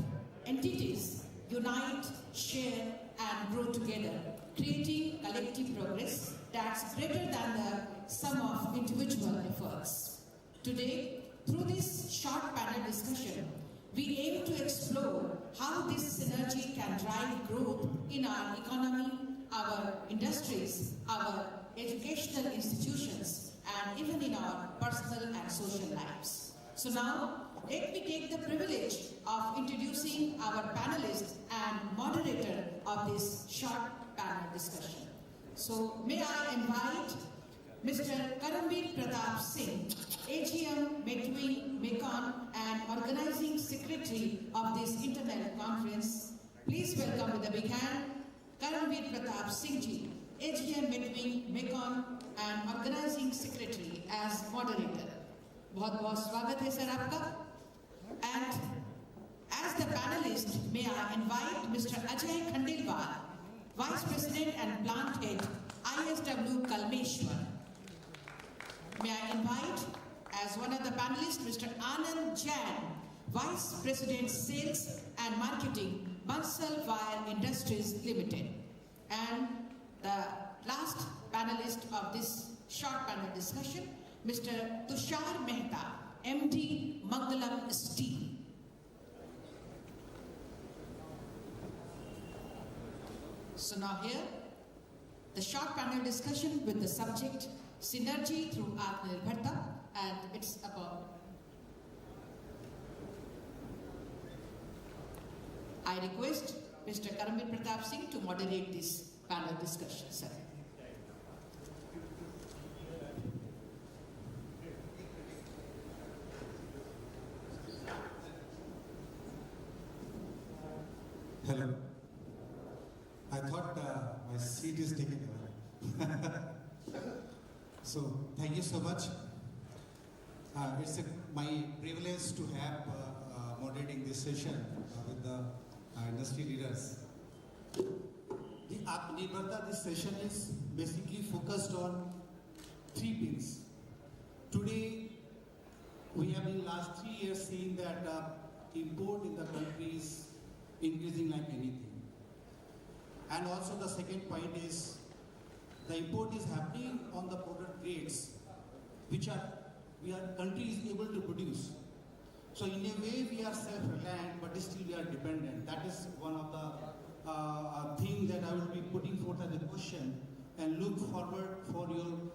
entities unite, share, and grow together, creating collective progress that's greater than the sum of individual efforts. Today, through this short panel discussion, we aim to explore how this synergy can drive growth in our economy, our industries, our educational institutions, and even in our personal and social lives. So now, let me take the privilege of introducing our panelist and moderator of this short panel discussion. So may I invite Mr. Karamveer Pratap Singh, AGM Metween Mekong and Organizing Secretary of this Internet Conference. Please welcome with a big hand, Karamveer Pratap Singh ji, AGM Metween Mekong and Organizing Secretary as moderator. बहुत-बहुत स्वागत है sir आपका. And as the panelist, may I invite Mr. Ajay Khandelwal, Vice President and Plant Head, ISW Kalmeshwar. May I invite, as one of the panelists, Mr. Anand Jain, Vice President Sales and Marketing, Bansal Wire Industries Limited. And the last panelist of this short panel discussion, Mr. Tushar Mehta, MD, Mangalam Steel. So now here, the short panel discussion with the subject, Synergy through Atmanirbharta, and it's about. I request Mr. Karamveer Pratap Singh to moderate this panel discussion, sir. Hello. I thought my seat is taken away. So, thank you so much. It's my privilege to have moderating this session with the industry leaders. The Atmanirbharta, this session is basically focused on 3 things. Today, we have in the last 3 years seen that import in the country is increasing like anything. And also the second point is the import is happening on the product grades which country is able to produce. So in a way we are self-reliant, but still we are dependent. That is one of the thing that I will be putting forth as a question and look forward for your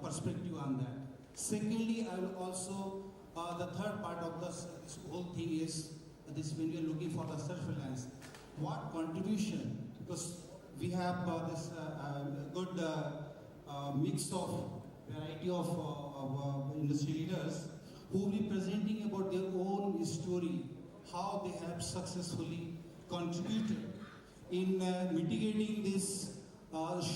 perspective on that. Secondly, I will also, the third part of this whole thing is this when you are looking for the self-reliance, what contribution, because we have this good mix of variety of industry leaders who will be presenting about their own story, how they have successfully contributed in mitigating this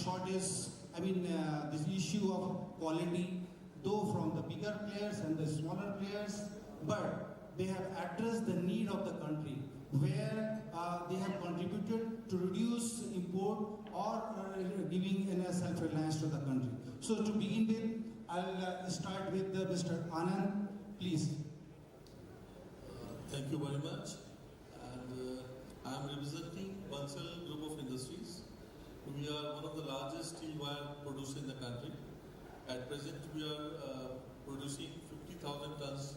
shortage, this issue of quality, though from the bigger players and the smaller players, but they have addressed the need of the country, where they have contributed to reduce import or giving a self-reliance to the country. So to begin with, I'll start with Mr. Anand, please. Thank you very much. And I am representing Bansal Group of Industries. We are one of the largest steel wire producers in the country. At present, we are producing 50,000 tons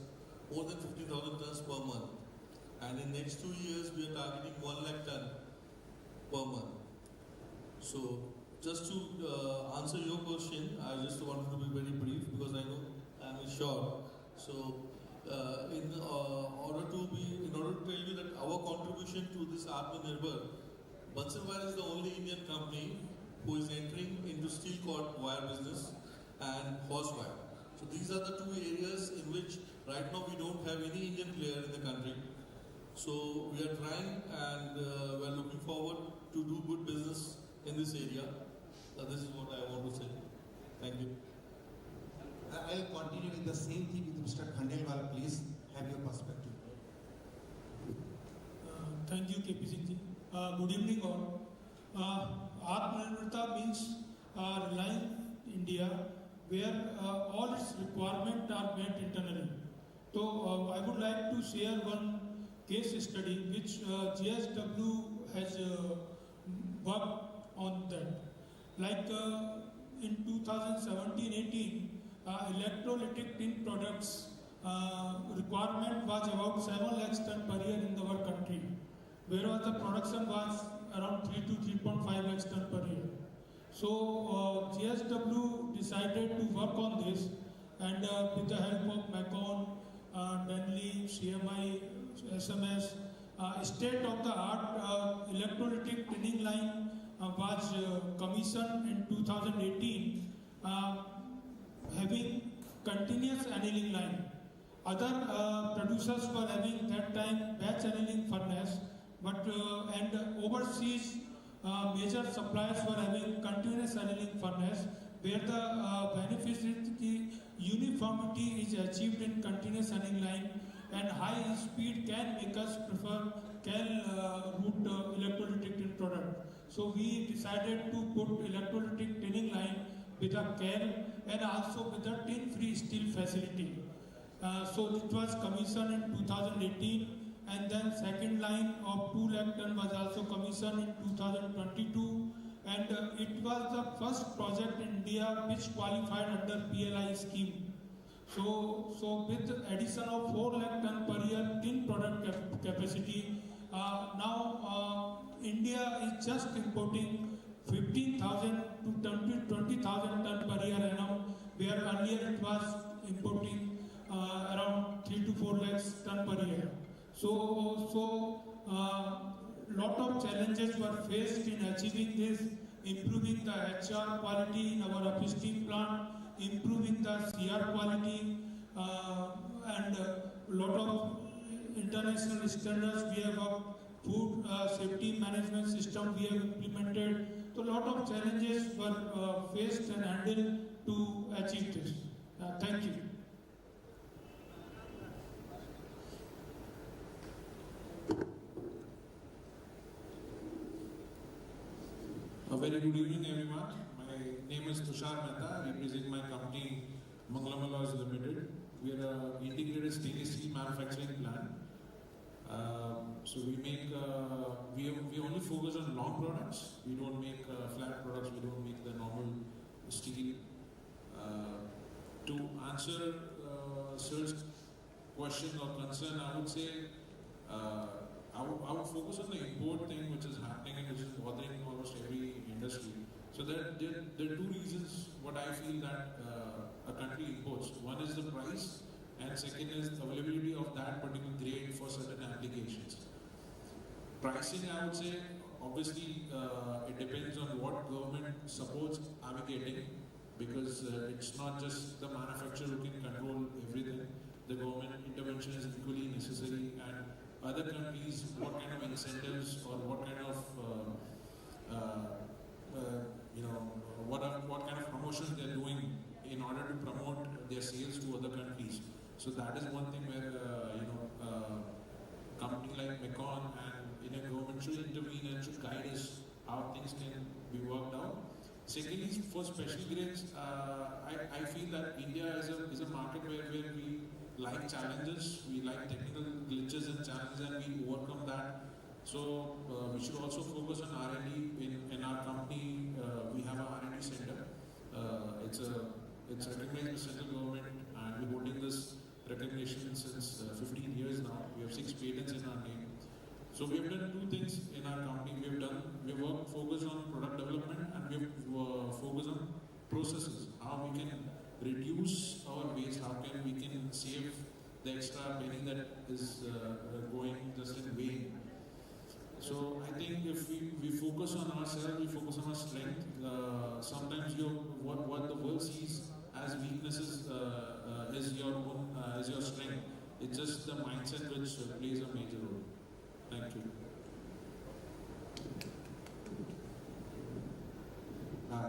more than 50,000 tons per month. And in next 2 years, we are targeting 1 lakh ton per month. So, just to answer your question, I just wanted to be very brief because I know I am short. So, in order to tell you that our contribution to this Atmanirbhar, Bansal Wire is the only Indian company who is entering into steel cord wire business and horse wire. So these are the two areas in which right now we don't have any Indian player in the country. So we are trying and we are looking forward to do good business in this area. This is what I want to say. Thank you. I'll continue with the same thing with Mr. Khandelwal. Please have your perspective. Thank you, KP Singh ji. Good evening all. Atmanirbharta means relying India where all its requirements are met internally. So I would like to share one case study which GSW has worked on that. Like in 2017-18, electrolytic tin products requirement was about 7 lakhs ton per year in our country, whereas the production was around 3 to 3.5 lakhs ton per year. So GSW decided to work on this, and with the help of Macon, Denley, CMI, SMS, state-of-the-art electrolytic tinning line was commissioned in 2018, having continuous annealing line. Other producers were having that time batch annealing furnace, but and overseas major suppliers were having continuous annealing furnace, where the benefit is the uniformity is achieved in continuous annealing line, and high speed can make us prefer CAL route electrolytic tin product. So we decided to put electrolytic tinning line with a CAL and also with a tin-free steel facility. So it was commissioned in 2018, and then second line of 2 lakh ton was also commissioned in 2022, and it was the first project in India which qualified under PLI scheme. So with addition of 4 lakh ton per year tin product capacity, now India is just importing 15,000 to 20,000 ton per year annum, where earlier it was importing around 3 to 4 lakhs ton per year. So lot of challenges were faced in achieving this, improving the HR quality in our upstream plant, improving the CR quality, and lot of international standards we have of food safety management system we have implemented. So a lot of challenges were faced and handled to achieve this. Thank you. A very good evening, everyone. My name is Tushar Mehta, representing my company Mangalam Alloys Limited. We are an integrated stainless steel manufacturing plant. So we make, we only focus on long products. We don't make flat products. We don't make the normal steel. To answer Sir's question or concern, I would say I would focus on the import thing which is happening and which is bothering almost every industry. So there are two reasons what I feel that a country imports. One is the price, and second is the availability of that particular grade for certain applications. Pricing, I would say, obviously it depends on what government supports are we getting, because it's not just the manufacturer who can control everything. The government intervention is equally necessary, and other countries, what kind of incentives or what kind of what kind of promotions they're doing in order to promote their sales to other countries. So that is one thing where company like Macon and government should intervene and should guide us how things can be worked out. Secondly, for special grades, I feel that India is a market where we like challenges, we like technical glitches and challenges, and we overcome that. So we should also focus on R&D. In our company, we have an R&D center. It's recognized by central government, and we're holding this recognition since 15 years now. We have 6 patents in our name. So we have done 2 things in our company. We have focused on product development, and we have focused on processes. How we can reduce our waste, how we can save the extra penny that is going just in vain. So I think if we focus on ourselves, we focus on our strength. Sometimes what the world sees as weaknesses is your strength. It's just the mindset which plays a major role. Thank you.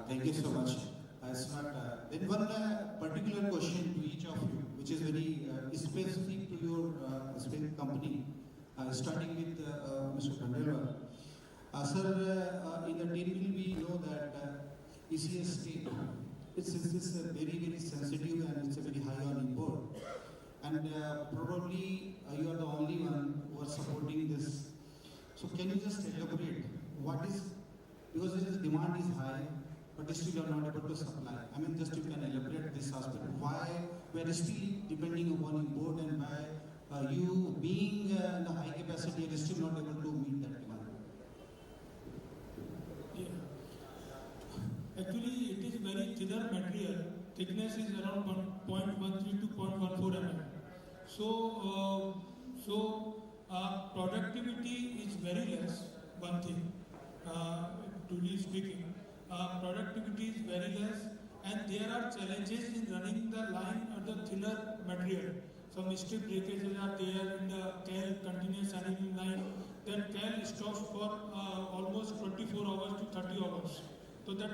Thank you so much. Then one particular question to each of you, which is very specific to your specific company, starting with Mr. Khandelwal. Sir, in the team we know that ISIEES tape, it's very, very sensitive and it's a very high on import. And probably you are the only one who are supporting this. So can you just elaborate what is, because the demand is high, but still you are not able to supply. I mean, just you can elaborate this aspect. Why we are still depending upon import, and why you being in the high capacity are still not able to meet that demand? Yeah. Actually, it is very thinner material. Thickness is around 0.13 to 0.14 mm. So productivity is very less. One thing, truly speaking. Productivity is very less, and there are challenges in running the line at the thinner material. Some strip breakages are there in the CAL continuous annealing line. Then CAL stops for almost 24 hours to 30 hours. So that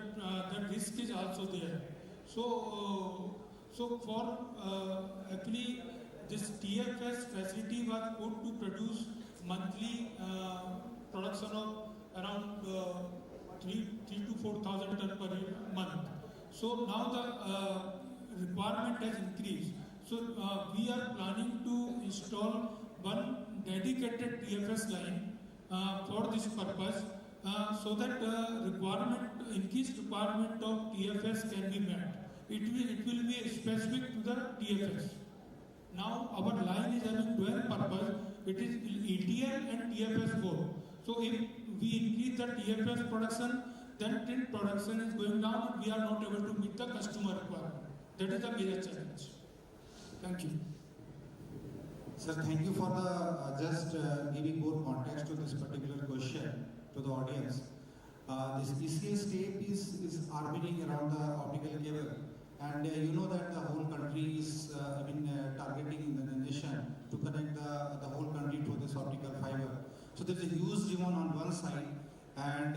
risk is also there. So for actually this TFS facility was put to produce monthly production of around 3,000 to 4,000 tons per month. So now the requirement has increased. So we are planning to install one dedicated TFS line for this purpose, so that increased requirement of TFS can be met. It will be specific to the TFS. Now our line is having dual purpose. It is ETL and TFS both. So if we increase the TFS production, then tint production is going down, and we are not able to meet the customer requirement. That is the major challenge. Thank you. Sir, thank you for the just giving more context to this particular question to the audience. This ISIEES tape is orbiting around the optical cable, and you know that the whole country is targeting the nation to connect the whole country to this optical fiber. So there is a huge demand on one side, and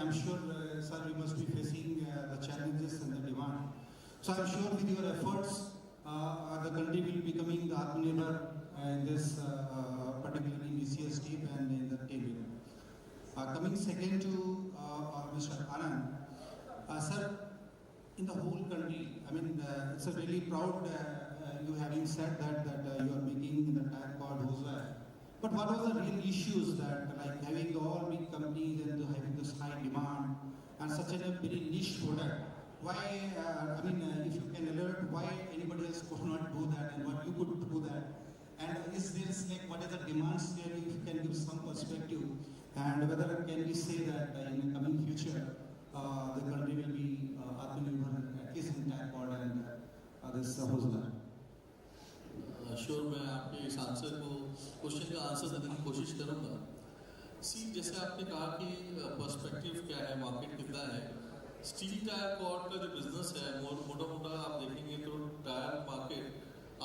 I'm sure, sir, you must be facing the challenges and the demand. So I'm sure with your efforts, the country will be becoming the Atmanirbhar in this particularly in ISIEES tape and in the table. Coming second to Mr. Anand, sir, in the whole country, I mean, it's a really proud you having said that you are making the tire cord hoseware. But what was the real issues that, like having all big companies and having this high demand and such a very niche product? Why, if you can alert why anybody else could not do that and what you could do that? And is this like what is the demands there? If you can give some perspective, and whether can we say that in the coming future the country will be Atmanirbhar at least in tire cord and this hoseware? Sure मैं आपके इस answer को question का answer देने की कोशिश करूंगा। जैसे आपने कहा कि पर्सपेक्टिव क्या है, मार्केट कितना है। स्टील टायर कॉर्ड का जो बिजनेस है मोटा मोटा आप देखेंगे तो टायर मार्केट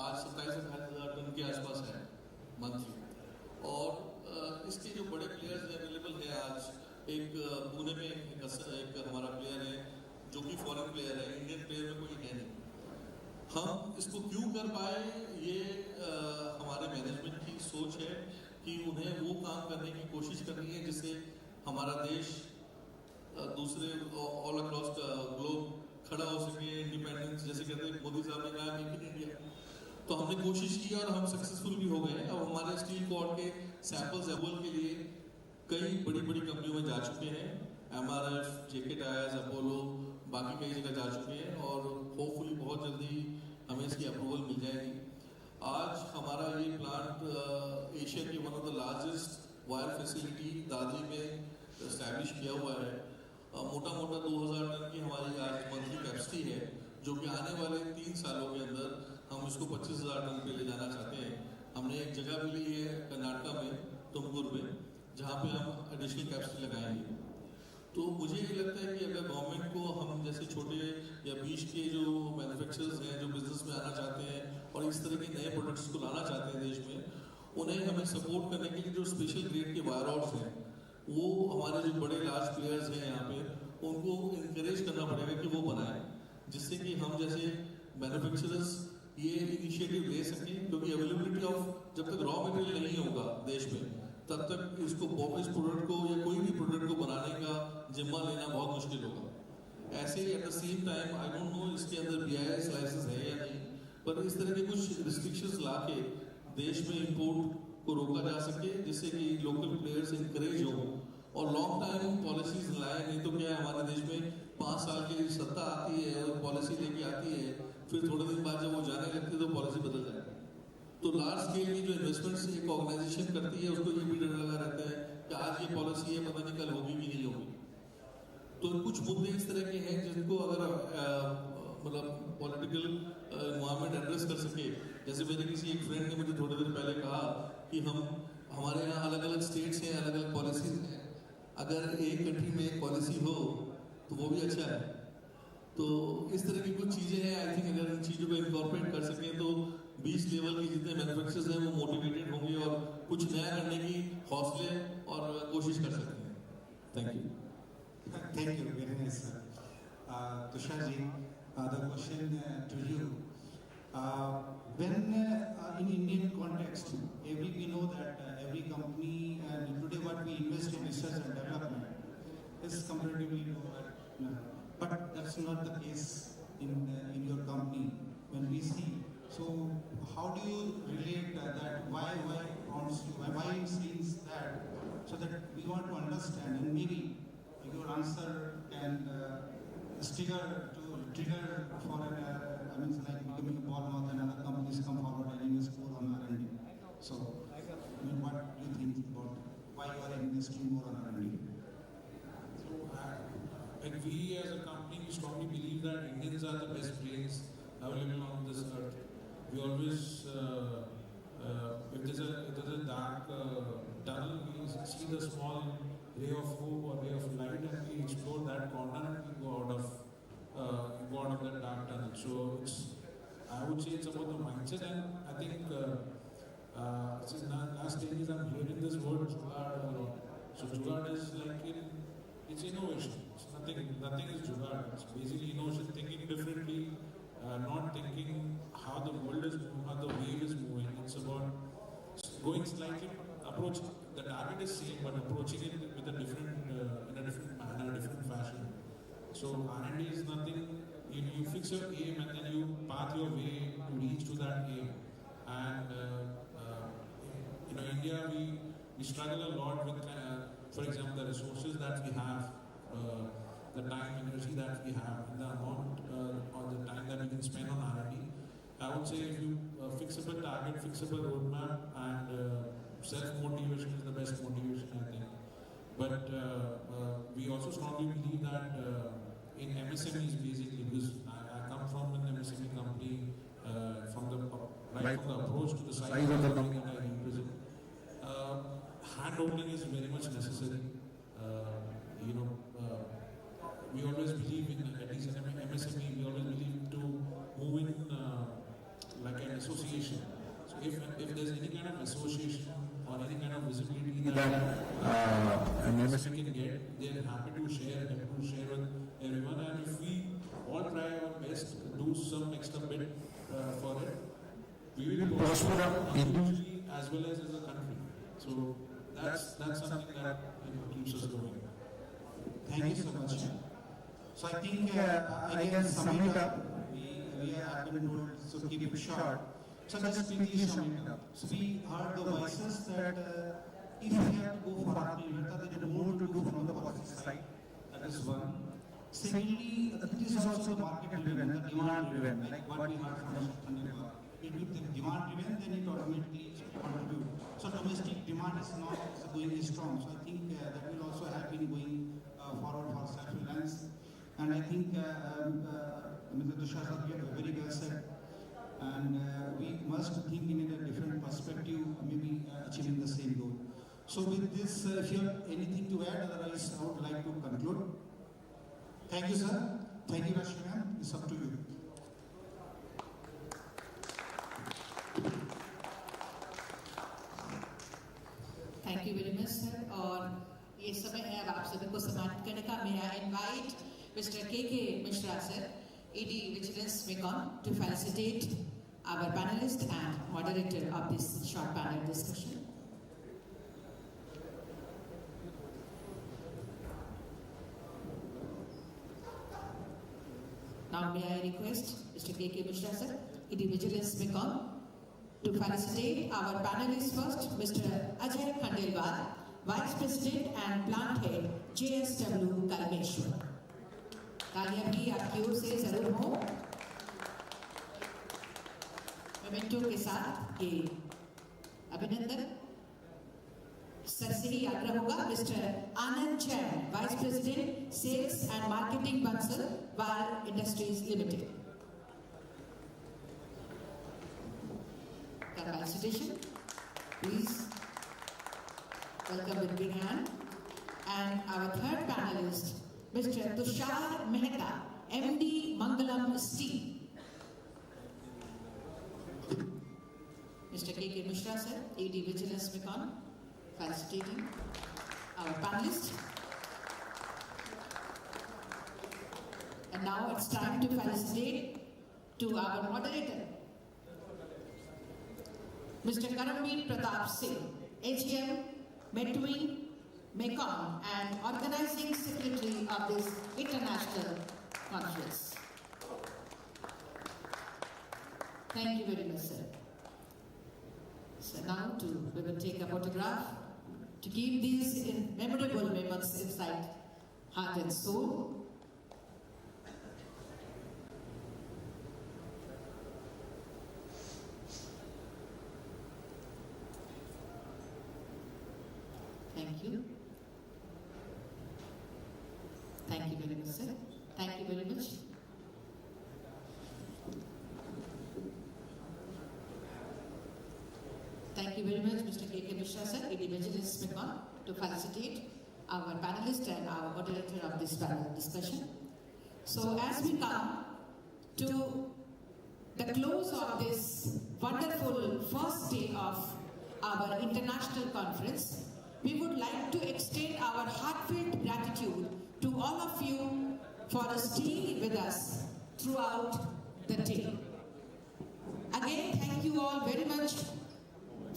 आज 27,000 टन के आसपास है मंथली, और इसके जो बड़े प्लेयर्स अवेलेबल है आज, एक पुणे में एक हमारा प्लेयर है जो कि फॉरेन प्लेयर है, इंडियन प्लेयर में कोई है नहीं। हम इसको क्यों कर पाए, ये हमारे मैनेजमेंट की सोच है कि उन्हें वो काम करने की कोशिश करनी है जिससे हमारा देश दूसरे ऑल अक्रॉस ग्लोब खड़ा हो सके, इंडिपेंडेंस जैसे कहते हैं मोदी साहब ने कहा मेक इन इंडिया, तो हमने कोशिश की और हम सक्सेसफुल भी हो गए। अब हमारे स्टील कॉर्ड के सैंपल्स अप्रूवल के लिए कई बड़ी बड़ी कंपनियों में जा चुके हैं, MRF, JK टायर्स, अपोलो, बाकी कई जगह जा चुके हैं, और होपफुली बहुत जल्दी हमें इसकी अप्रूवल मिल जाएगी। आज हमारा ये प्लांट एशिया की one of the largest wire facility Dadri में एस्टैब्लिश किया हुआ है। मोटा 2000 टन की हमारी आज मंथली कैपेसिटी है, जो कि आने वाले 3 सालों के अंदर हम इसको 25,000 टन पे ले जाना चाहते हैं। हमने एक जगह भी ली है कर्नाटका में, तुमकुर में, जहाँ पे हम एडिशनल कैपेसिटी लगाएंगे। तो मुझे ये लगता है कि अगर गवर्नमेंट को हम जैसे छोटे या बीच के जो मैन्युफैक्चरर्स हैं जो बिजनेस में आना चाहते हैं और इस तरह के नए प्रोडक्ट्स को लाना चाहते हैं देश में, उन्हें हमें सपोर्ट करने के लिए जो स्पेशल ग्रेड के वायर रॉड्स हैं, वो हमारे जो बड़े लार्ज प्लेयर्स हैं यहाँ पे, उनको इनकरेज करना पड़ेगा कि वो बनाएं, जिससे कि हम जैसे मैन्युफैक्चरर्स ये इनिशिएटिव ले सकें। क्योंकि अवेलेबिलिटी ऑफ जब तक रॉ मटेरियल नहीं होगा देश में, तब तक इस प्रोडक्ट को या कोई भी प्रोडक्ट को बनाने का जिम्मा लेना बहुत मुश्किल होगा। ऐसे ही at the same time I don't know इसके अंदर BIS लाइसेंस है या नहीं, पर इस तरह के कुछ रिस्ट्रिक्शंस ला के देश में इंपोर्ट को रोका जा सके, जिससे कि लोकल प्लेयर्स इंकरेज हो और लॉन्ग टाइम पॉलिसीज लाए। नहीं तो क्या है, हमारे देश में 5 साल की सत्ता आती है और पॉलिसी लेके आती है, फिर थोड़े दिन बाद जब वो जाने लगती है तो पॉलिसी बदल जाती है। तो लार्ज स्केल की जो इन्वेस्टमेंट्स एक ऑर्गेनाइजेशन करती है, उसको ये भी डर लगा रहता है कि आज ये पॉलिसी है, पता नहीं कल होगी कि नहीं होगी। तो कुछ मुद्दे इस तरह के हैं जिनको अगर मतलब पॉलिटिकल एनवायरनमेंट एड्रेस कर सके। जैसे मेरे किसी एक फ्रेंड ने मुझे थोड़ी देर पहले कहा कि हमारे यहाँ अलग अलग स्टेट्स हैं, अलग अलग पॉलिसीज हैं, अगर एक कंट्री में एक पॉलिसी हो तो वो भी अच्छा है। तो इस तरह की कुछ चीज़ें हैं। आई थिंक अगर इन चीज़ों को इनकॉर्पोरेट कर सकें तो 20 लेवल के जितने मैन्युफैक्चरर्स हैं वो मोटिवेटेड होंगे और कुछ नया करने की हौसले और कोशिश कर सकते हैं। Thank you. Thank you, very nice, sir. Tushar ji, the question to you. When in Indian context, we know that every company and today what we invest in research and development is comparatively lower. But that's not the case in your company when we see. So how do you relate that? Why it seems that? So that we want to understand, and maybe your answer can trigger for like becoming a ball mouth and other companies come forward and invest more on R&D. So, what do you think about why you are investing more on R&D? So, like we as a company, we strongly believe that Indians are the best brains available on this earth. We always, if there's a dark tunnel, we see the small ray of hope or ray of light, and we explore that corner and we go out of that dark tunnel. So I would say it's about the mindset, and I think since last 10 years I'm hearing this word jugaad a lot. So jugaad is like it's innovation. It's nothing is jugaad. It's basically innovation, thinking differently, not thinking how the world is moving, how the wave is moving. It's about going slightly approach. The target is same, but approaching it with a different in a different manner, different fashion. So R&D is nothing. You fix your aim and then you path your way to reach to that aim. And India, we struggle a lot with, for example, the resources that we have, the time, energy that we have, and the amount or the time that we can spend on R&D. I would say if you fixable target, fixable roadmap, and self-motivation is the best motivation, I think. But we also strongly believe that in MSMEs, basically, because I come from an MSME company, from the approach to the size of the company that I represent. Hand-holding is very much necessary. We always believe in, at least in MSME, we always believe to move in like an association. So if there's any kind of association or any kind of visibility that an MSME can get, they're happy to share with everyone. And if we all try our best, do some extra bit for it, we will prosper individually as well as a country. So that's something that keeps us going. Thank you so much. So I think I can sum it up. We have been told, so keep it short. So just quickly sum it up. So we heard the voices that if we have to go for Atmanirbharta, there is more to do from the policy side. That is one. Secondly, it is also market driven, the demand driven, like what we heard from Atmanirbharta. if the demand remains, then it automatically contribute. So domestic demand is not going strong. So I think that will also have been going forward for self-reliance. And I think Mr. Tushar very well said. And we must think in a different perspective, maybe achieving the same goal. So with this, if you have anything to add, otherwise I would like to conclude. Thank you, sir. Thank you, Rashmi ma'am. It's up to you. Thank you very much, sir. और ये समय है अब आप सभी को सम्मानित करने का. May I invite Mr. K.K. Mishra, sir, ED Vigilance MECON, to felicitate our panelist and moderator of this short panel discussion. Now may I request Mr. K.K. Mishra, sir, ED Vigilance MECON, to felicitate our panelists first, Mr. Ajay Khandelwal, Vice President and Plant Head, JSW Kalmeshwar. तालियां भी आपकी ओर से जरूर हो. Memento के साथ ये अभिनंदन सर से ही आग्रह होगा. Mister Anand Jain, vice president sales and marketing Bansal वाल industries limited. Felicitation. Please welcome with big hand. And our third panelist, Mr. Tushar Mehta, MD Mangalam Steel. Mr. K.K. Mishra, sir, AD Vigilance MECON, felicitating our panelist. And now it's time to felicitate to our moderator, Mr. Karamveer Pratap Singh, AGM, Metwing, MECON, and Organizing Secretary of this international conference. Thank you very much, sir. So now we will take a photograph to keep these memorable moments inside heart and soul. Thank you. Thank you very much, sir. Thank you very much. Thank you very much, Mr. K.K. Mishra, sir, AD Vigilance MECON, to felicitate our panelist and our moderator of this panel discussion. So as we come to the close of this wonderful first day of our international conference, we would like to extend our heartfelt gratitude to all of you for staying with us throughout the day. Again, thank you all very much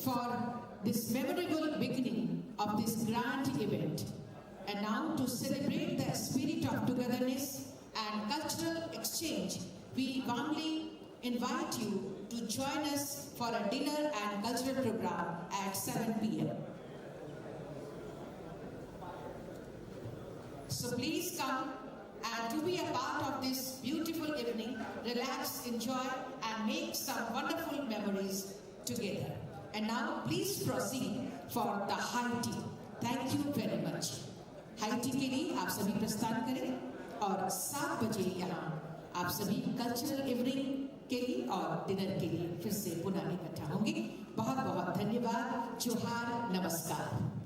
for this memorable beginning of this grand event. And now, to celebrate the spirit of togetherness and cultural exchange, we warmly invite you to join us for a dinner and cultural program at 7 p.m. So please come and to be a part of this beautiful evening, relax, enjoy, and make some wonderful memories together. And now please proceed for the high tea. Thank you very much. High tea के लिए आप सभी प्रस्थान करें और 7 बजे यहाँ आप सभी कल्चरल इवनिंग के लिए और डिनर के लिए फिर से पुनः इकट्ठा होंगे. बहुत बहुत धन्यवाद. जोहार, नमस्कार.